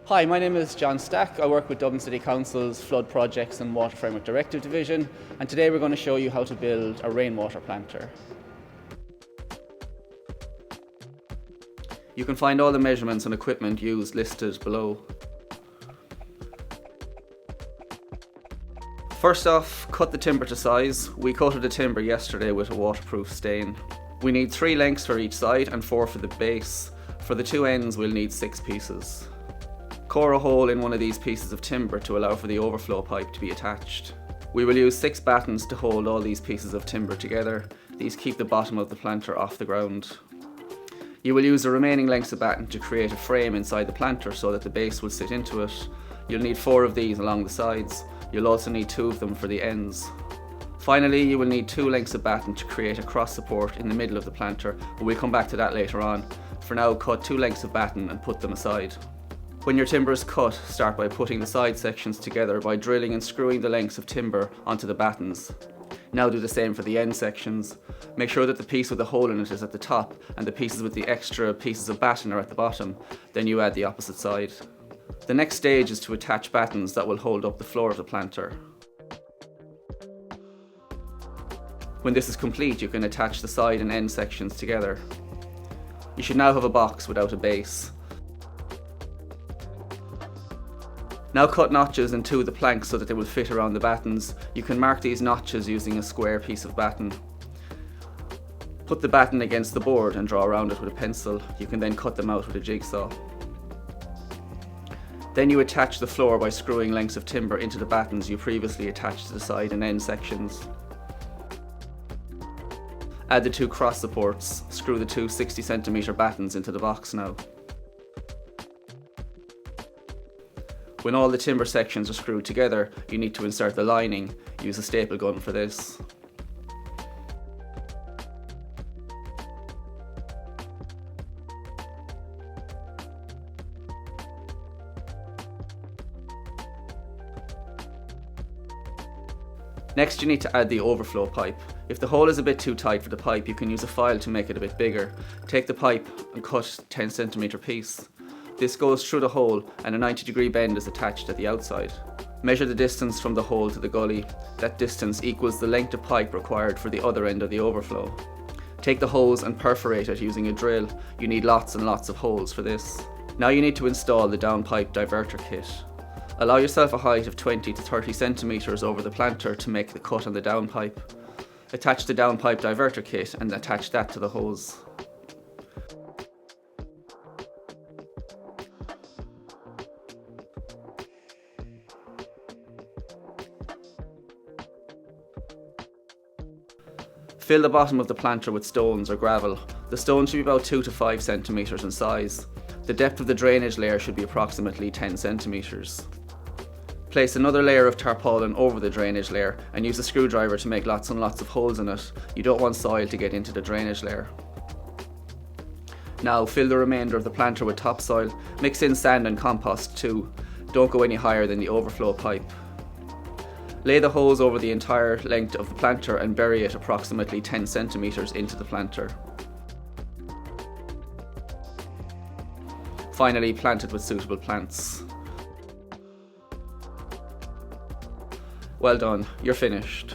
Hi, my name is John Stack. I work with Dublin City Council's Flood Projects and Water Framework Directive Division, and today we're going to show you how to build a rainwater planter. You can find all the measurements and equipment used listed below. First off, cut the timber to size. We coated the timber yesterday with a waterproof stain. We need 3 lengths for each side and 4 for the base. For the 2 ends we'll need 6 pieces. Core a hole in one of these pieces of timber to allow for the overflow pipe to be attached. We will use 6 battens to hold all these pieces of timber together. These keep the bottom of the planter off the ground. You will use the remaining lengths of batten to create a frame inside the planter so that the base will sit into it. You'll need 4 of these along the sides. You'll also need 2 of them for the ends. Finally, you will need 2 lengths of batten to create a cross support in the middle of the planter, but we'll come back to that later on. For now, cut 2 lengths of batten and put them aside. When your timber is cut, start by putting the side sections together by drilling and screwing the lengths of timber onto the battens. Now do the same for the end sections. Make sure that the piece with the hole in it is at the top and the pieces with the extra pieces of batten are at the bottom. Then you add the opposite side. The next stage is to attach battens that will hold up the floor of the planter. When this is complete, you can attach the side and end sections together. You should now have a box without a base. Now cut notches in 2 of the planks so that they will fit around the battens. You can mark these notches using a square piece of batten. Put the batten against the board and draw around it with a pencil. You can then cut them out with a jigsaw. Then you attach the floor by screwing lengths of timber into the battens you previously attached to the side and end sections. Add the 2 cross supports. Screw the 2 60cm battens into the box now. When all the timber sections are screwed together, you need to insert the lining. Use a staple gun for this. Next, you need to add the overflow pipe. If the hole is a bit too tight for the pipe, you can use a file to make it a bit bigger. Take the pipe and cut a 10cm piece. This goes through the hole and a 90-degree bend is attached at the outside. Measure the distance from the hole to the gully. That distance equals the length of pipe required for the other end of the overflow. Take the hose and perforate it using a drill. You need lots and lots of holes for this. Now you need to install the downpipe diverter kit. Allow yourself a height of 20 to 30 centimeters over the planter to make the cut on the downpipe. Attach the downpipe diverter kit and attach that to the hose. Fill the bottom of the planter with stones or gravel. The stones should be about 2 to 5 centimeters in size. The depth of the drainage layer should be approximately 10 centimeters. Place another layer of tarpaulin over the drainage layer and use a screwdriver to make lots and lots of holes in it. You don't want soil to get into the drainage layer. Now fill the remainder of the planter with topsoil. Mix in sand and compost too. Don't go any higher than the overflow pipe. Lay the hose over the entire length of the planter and bury it approximately 10 centimeters into the planter. Finally, plant it with suitable plants. Well done, you're finished.